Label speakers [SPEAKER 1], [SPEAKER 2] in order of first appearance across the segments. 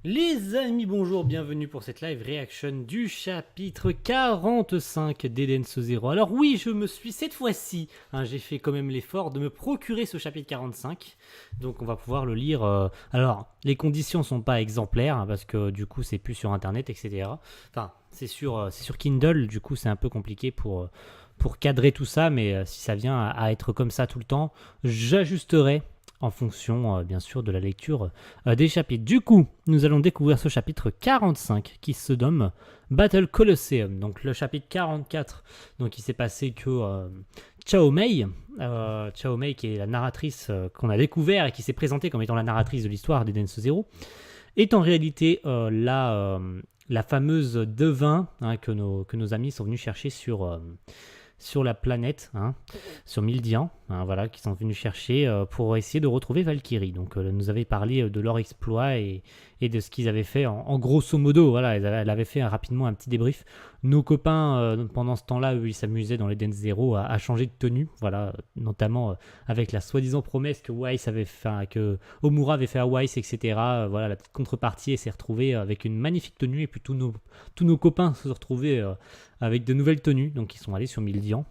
[SPEAKER 1] Les amis, bonjour, bienvenue pour cette live reaction du chapitre 45 d'Eden's Zero. Alors oui, je me suis cette fois-ci, j'ai fait quand même l'effort de me procurer ce chapitre 45, donc on va pouvoir le lire. Alors, les conditions sont pas exemplaires, parce que du coup c'est plus sur internet, etc. Enfin, c'est sur Kindle, du coup c'est un peu compliqué pour cadrer tout ça, mais si ça vient à être comme ça tout le temps, j'ajusterai en fonction, bien sûr, de la lecture des chapitres. Du coup, nous allons découvrir ce chapitre 45 qui se nomme Battle Colosseum. Donc le chapitre 44, donc il s'est passé que Chao Mei qui est la narratrice qu'on a découvert et qui s'est présentée comme étant la narratrice de l'histoire d'Eden's Zero, est en réalité la fameuse devin que nos amis sont venus chercher sur la planète, sur Mildian, voilà, qui sont venus chercher pour essayer de retrouver Valkyrie. Donc, nous avait parlé de leur exploit et de ce qu'ils avaient fait en grosso modo. Voilà, elle avait fait rapidement un petit débrief. Nos copains, pendant ce temps-là, eux, ils s'amusaient dans l'Eden Zero à changer de tenue, voilà, notamment avec la soi-disant promesse que Weiss avait fait, que Omura avait fait à Weiss, etc. Voilà, la petite contrepartie, elle s'est retrouvée avec une magnifique tenue et puis tous nos copains se sont retrouvés avec de nouvelles tenues. Donc ils sont allés sur Mildian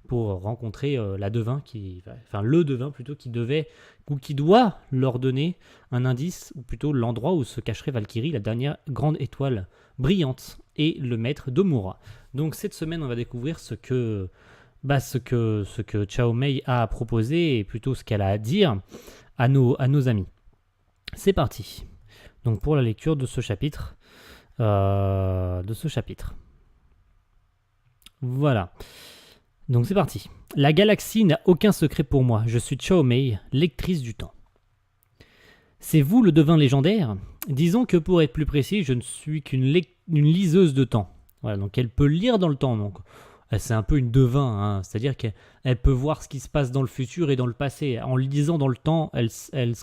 [SPEAKER 1] pour rencontrer la devin, le devin plutôt, qui devait ou qui doit leur donner un indice, ou plutôt l'endroit où se cacherait Valkyrie, la dernière grande étoile brillante, et le maître d'Omura. Donc cette semaine, on va découvrir ce que Chao Mei a à proposer, et plutôt ce qu'elle a à dire à nos amis. C'est parti. Donc pour la lecture de ce chapitre. Voilà. Donc c'est parti. La galaxie n'a aucun secret pour moi. Je suis Chao Mei, lectrice du temps. C'est vous le devin légendaire? Disons que pour être plus précis, je ne suis qu'une liseuse de temps. Voilà, donc elle peut lire dans le temps. Donc c'est un peu une devin, c'est-à-dire qu'elle peut voir ce qui se passe dans le futur et dans le passé. En lisant dans le temps, elle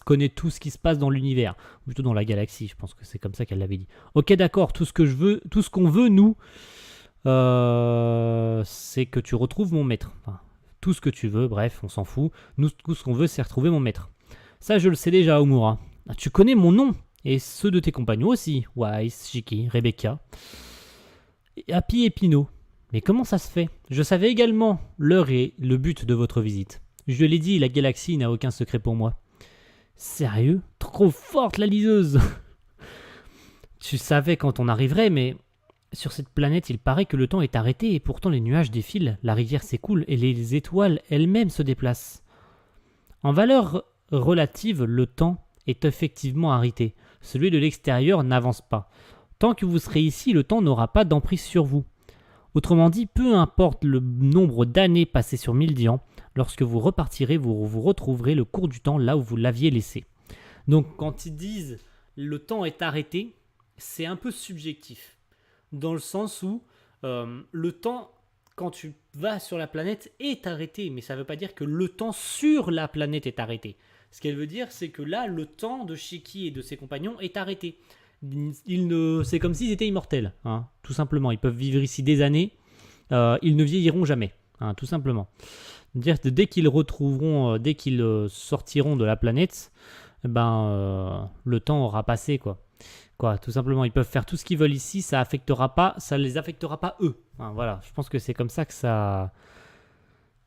[SPEAKER 1] connaît tout ce qui se passe dans l'univers, ou plutôt dans la galaxie. Je pense que c'est comme ça qu'elle l'avait dit. Ok, d'accord. Tout ce qu'on veut, nous, c'est que tu retrouves mon maître. Enfin, tout ce que tu veux, bref, on s'en fout. Nous, tout ce qu'on veut, c'est retrouver mon maître. Ça, je le sais déjà, Omura. Tu connais mon nom, et ceux de tes compagnons aussi. Weiss, Shiki, Rebecca, Happy et Pino. Mais comment ça se fait? Je savais également l'heure et le but de votre visite. Je l'ai dit, la galaxie n'a aucun secret pour moi. Sérieux? Trop forte la liseuse. Tu savais quand on arriverait, mais sur cette planète, il paraît que le temps est arrêté et pourtant les nuages défilent, la rivière s'écoule et les étoiles elles-mêmes se déplacent. En valeur relative, le temps est effectivement arrêté. Celui de l'extérieur n'avance pas. Tant que vous serez ici, le temps n'aura pas d'emprise sur vous. Autrement dit, peu importe le nombre d'années passées sur Mildian, lorsque vous repartirez, vous retrouverez le cours du temps là où vous l'aviez laissé. Donc quand ils disent le temps est arrêté, c'est un peu subjectif. Dans le sens où le temps, quand tu vas sur la planète, est arrêté. Mais ça ne veut pas dire que le temps sur la planète est arrêté. Ce qu'elle veut dire, c'est que là, le temps de Shiki et de ses compagnons est arrêté. C'est comme s'ils étaient immortels, tout simplement. Ils peuvent vivre ici des années, ils ne vieilliront jamais, tout simplement. Dire que dès qu'ils retrouveront, dès qu'ils sortiront de la planète, le temps aura passé, quoi. Tout simplement, ils peuvent faire tout ce qu'ils veulent ici, ça les affectera pas eux. Voilà, je pense que c'est comme ça que ça.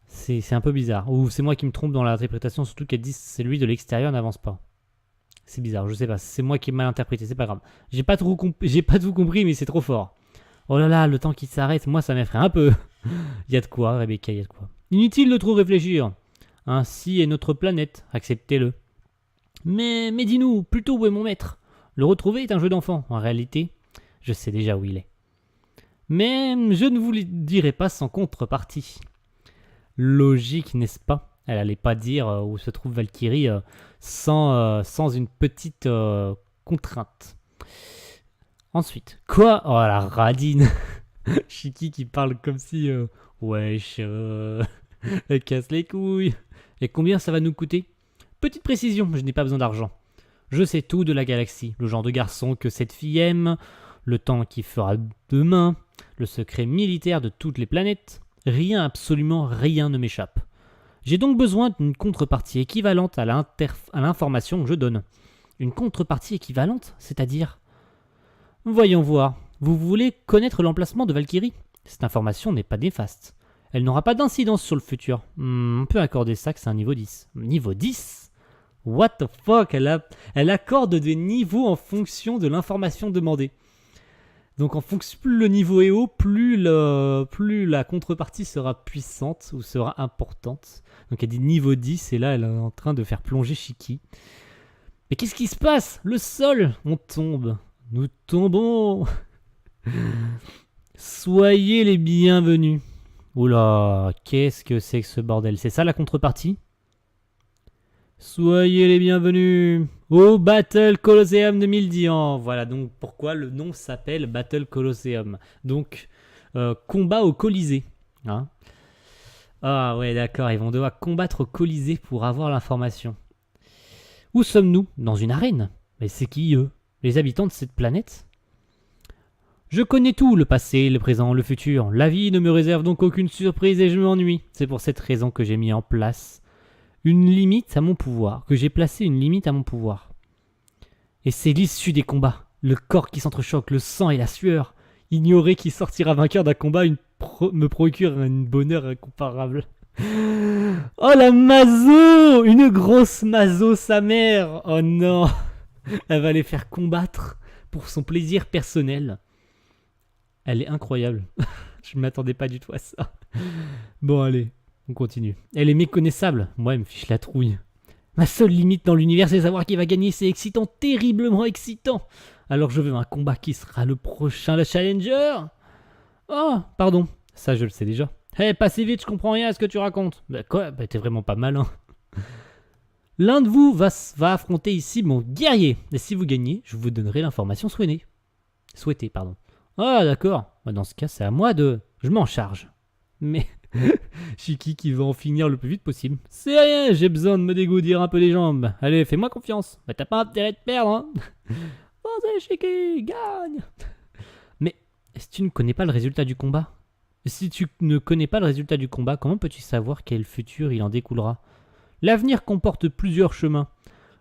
[SPEAKER 1] C'est un peu bizarre. Ou c'est moi qui me trompe dans l'interprétation, surtout qu'elle dit que celui de l'extérieur n'avance pas. C'est bizarre, je sais pas, c'est moi qui ai mal interprété, c'est pas grave. J'ai pas tout compris, mais c'est trop fort. Oh là là, le temps qui s'arrête, moi ça m'effraie un peu. Y a de quoi, Rebecca, y a de quoi. Inutile de trop réfléchir. Ainsi est notre planète, acceptez-le. Mais dis-nous, plutôt où est mon maître? Le retrouver est un jeu d'enfant. En réalité, je sais déjà où il est. Mais je ne vous le dirai pas sans contrepartie. Logique, n'est-ce pas? Elle allait pas dire où se trouve Valkyrie sans une petite contrainte. Ensuite, quoi? Oh la radine. Shiki qui parle comme si wesh, elle casse les couilles. Et combien ça va nous coûter? Petite précision, je n'ai pas besoin d'argent. Je sais tout de la galaxie, le genre de garçon que cette fille aime, le temps qui fera demain, le secret militaire de toutes les planètes. Rien, absolument rien ne m'échappe. J'ai donc besoin d'une contrepartie équivalente à l'information que je donne. Une contrepartie équivalente, c'est-à-dire... Voyons voir. Vous voulez connaître l'emplacement de Valkyrie? Cette information n'est pas néfaste. Elle n'aura pas d'incidence sur le futur. On peut accorder ça que c'est un niveau 10. Niveau 10? What the fuck? Elle accorde des niveaux en fonction de l'information demandée. Donc en fonction, plus le niveau est haut, plus la contrepartie sera puissante ou sera importante. Donc elle dit niveau 10 et là elle est en train de faire plonger Shiki. Mais qu'est-ce qui se passe? Le sol! On tombe. Nous tombons. Soyez les bienvenus. Oula, qu'est-ce que c'est que ce bordel? C'est ça la contrepartie? Soyez les bienvenus au Battle Colosseum de Mildian. Voilà donc pourquoi le nom s'appelle Battle Colosseum. Donc, combat au Colisée. Hein, ah ouais, d'accord, ils vont devoir combattre au Colisée pour avoir l'information. Où sommes-nous? Dans une arène. Mais c'est qui eux? Les habitants de cette planète? Je connais tout, le passé, le présent, le futur. La vie ne me réserve donc aucune surprise et je m'ennuie. C'est pour cette raison que j'ai mis en place une limite à mon pouvoir, que j'ai placé une limite à mon pouvoir. Et c'est l'issue des combats, le corps qui s'entrechoque, le sang et la sueur. Ignorer qui sortira vainqueur d'un combat me procure un bonheur incomparable. Oh la mazo! Une grosse mazo, sa mère! Oh non! Elle va les faire combattre pour son plaisir personnel. Elle est incroyable. Je ne m'attendais pas du tout à ça. Bon, allez, on continue. Elle est méconnaissable. Moi, elle me fiche la trouille. Ma seule limite dans l'univers, c'est savoir qui va gagner. C'est excitant, terriblement excitant. Alors je veux un combat qui sera le prochain, le challenger. Oh, pardon. Ça, je le sais déjà. Hé, passez vite, je comprends rien à ce que tu racontes. Bah quoi? Bah t'es vraiment pas malin. L'un de vous va affronter ici mon guerrier. Et si vous gagnez, je vous donnerai l'information souhaitée. Pardon. Ah, d'accord. Dans ce cas, c'est à moi de... Je m'en charge. Mais... Shiki qui veut en finir le plus vite possible. C'est rien, j'ai besoin de me dégourdir un peu les jambes. Allez, fais-moi confiance. Bah, t'as pas intérêt de perdre, hein. Vas-y, Shiki, gagne. Mais si tu ne connais pas le résultat du combat, comment peux-tu savoir quel futur il en découlera? L'avenir comporte plusieurs chemins.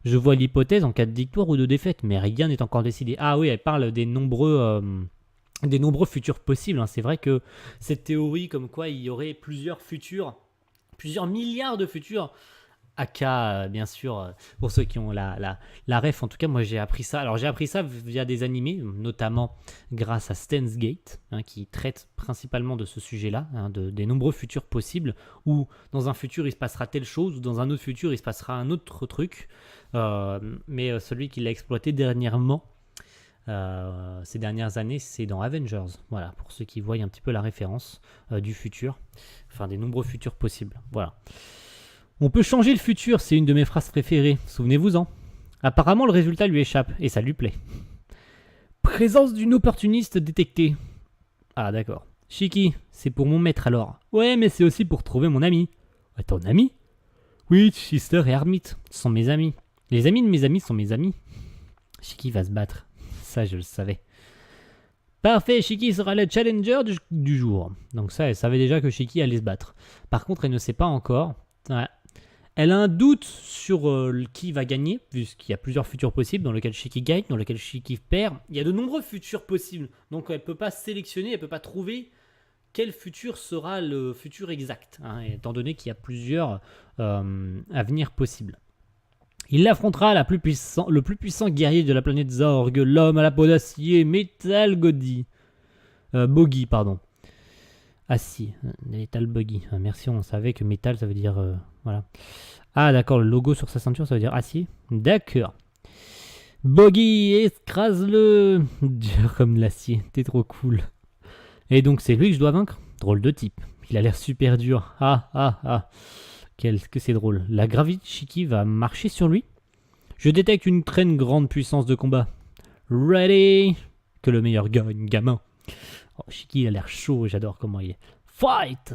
[SPEAKER 1] Je vois l'hypothèse en cas de victoire ou de défaite, mais rien n'est encore décidé. Ah oui, elle parle des nombreux futurs possibles. Hein. C'est vrai que cette théorie comme quoi il y aurait plusieurs futurs, plusieurs milliards de futurs, aka bien sûr, pour ceux qui ont la ref, en tout cas moi j'ai appris ça. Alors j'ai appris ça via des animés, notamment grâce à Steins Gate, hein, qui traite principalement de ce sujet-là, hein, des nombreux futurs possibles, où dans un futur il se passera telle chose, ou dans un autre futur il se passera un autre truc, mais celui qui l'a exploité dernièrement, ces dernières années, c'est dans Avengers. Voilà, pour ceux qui voient un petit peu la référence du futur, enfin des nombreux futurs possibles. Voilà. On peut changer le futur, c'est une de mes phrases préférées, souvenez-vous-en. Apparemment, le résultat lui échappe, et ça lui plaît. Présence d'une opportuniste détectée. Ah, d'accord. Shiki, c'est pour mon maître alors. Ouais, mais c'est aussi pour trouver mon ami. Ouais, ton ami? Oui, Chister et Hermite sont mes amis. Les amis de mes amis sont mes amis. Shiki va se battre. Ça, je le savais. Parfait, Shiki sera le challenger du jour. Donc ça, elle savait déjà que Shiki allait se battre. Par contre, elle ne sait pas encore. Ouais. Elle a un doute sur qui va gagner, puisqu'il y a plusieurs futurs possibles dans lesquels Shiki gagne, dans lesquels Shiki perd. Il y a de nombreux futurs possibles. Donc elle ne peut pas sélectionner, elle ne peut pas trouver quel futur sera le futur exact, hein, étant donné qu'il y a plusieurs avenirs possibles. Il l'affrontera le plus puissant guerrier de la planète Zorg, l'homme à la peau d'acier, Metal Boggy, pardon. Acier, Metal Boggy. Merci, on savait que métal, ça veut dire... voilà. Ah, d'accord, le logo sur sa ceinture, ça veut dire acier. D'accord. Boggy, écrase-le. Dur comme l'acier, t'es trop cool. Et donc, c'est lui que je dois vaincre? Drôle de type. Il a l'air super dur. Ah. Qu'est-ce que c'est drôle. La gravité Shiki va marcher sur lui. Je détecte une très grande puissance de combat. Ready. Que le meilleur gagne, gamin. Oh, Shiki, il a l'air chaud, j'adore comment il est. Fight.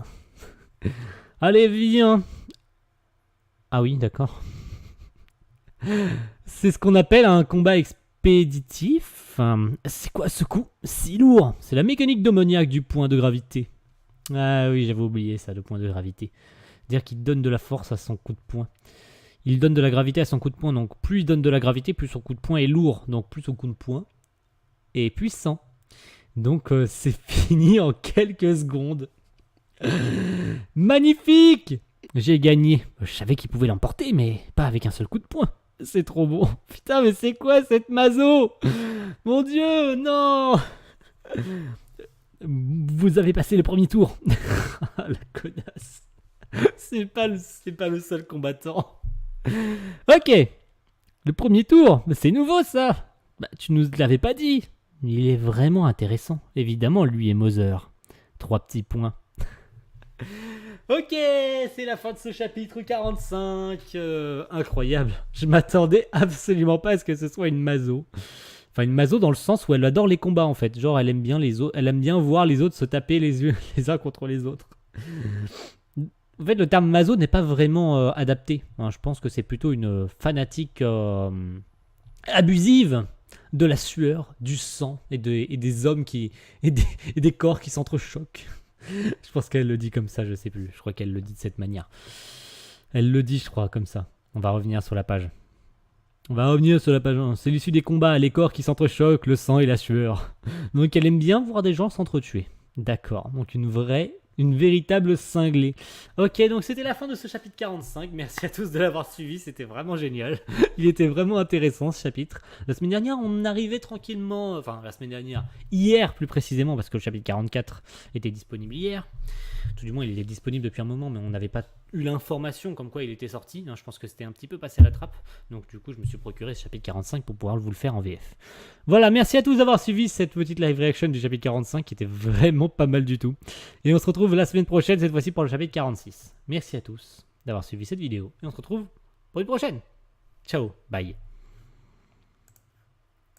[SPEAKER 1] Allez, viens. Ah oui, d'accord. C'est ce qu'on appelle un combat expéditif. C'est quoi ce coup si lourd? C'est la mécanique démoniaque du point de gravité. Ah oui, j'avais oublié ça, le point de gravité. C'est-à-dire qu'il donne de la force à son coup de poing. Il donne de la gravité à son coup de poing, donc plus il donne de la gravité, plus son coup de poing est lourd, donc plus son coup de poing est puissant. Donc c'est fini en quelques secondes. Magnifique! J'ai gagné. Je savais qu'il pouvait l'emporter, mais pas avec un seul coup de poing. C'est trop bon. Putain, mais c'est quoi cette mazo? Mon Dieu, non! Vous avez passé le premier tour. La connasse. C'est pas le seul combattant. Ok. Le premier tour. C'est nouveau ça. Bah, tu nous l'avais pas dit. Il est vraiment intéressant. Évidemment, lui et Moser. 3 petits points. Ok, c'est la fin de ce chapitre 45. Incroyable. Je m'attendais absolument pas à ce que ce soit une mazo. Enfin, une mazo dans le sens où elle adore les combats en fait. Genre, elle aime bien elle aime bien voir les autres se taper les yeux les uns contre les autres. En fait, le terme mazo n'est pas vraiment adapté. Hein, je pense que c'est plutôt une fanatique abusive de la sueur, du sang et des hommes et des corps qui s'entrechoquent. Je pense qu'elle le dit comme ça, je sais plus. Je crois qu'elle le dit de cette manière. Elle le dit, je crois, comme ça. On va revenir sur la page. C'est l'issue des combats, les corps qui s'entrechoquent, le sang et la sueur. Donc elle aime bien voir des gens s'entretuer. D'accord, donc une véritable cinglée. Ok, donc c'était la fin de ce chapitre 45. Merci à tous de l'avoir suivi, c'était vraiment génial. Il était vraiment intéressant ce chapitre. La semaine dernière, on arrivait tranquillement... Enfin, la semaine dernière, hier plus précisément, parce que le chapitre 44 était disponible hier. Tout du moins, il était disponible depuis un moment, mais on n'avait pas eu l'information comme quoi il était sorti. Je pense que c'était un petit peu passé la trappe. Donc du coup, je me suis procuré ce chapitre 45 pour pouvoir vous le faire en VF. Voilà, merci à tous d'avoir suivi cette petite live reaction du chapitre 45 qui était vraiment pas mal du tout. Et on se retrouve la semaine prochaine, cette fois-ci pour le chapitre 46. Merci à tous d'avoir suivi cette vidéo. Et on se retrouve pour une prochaine. Ciao, bye.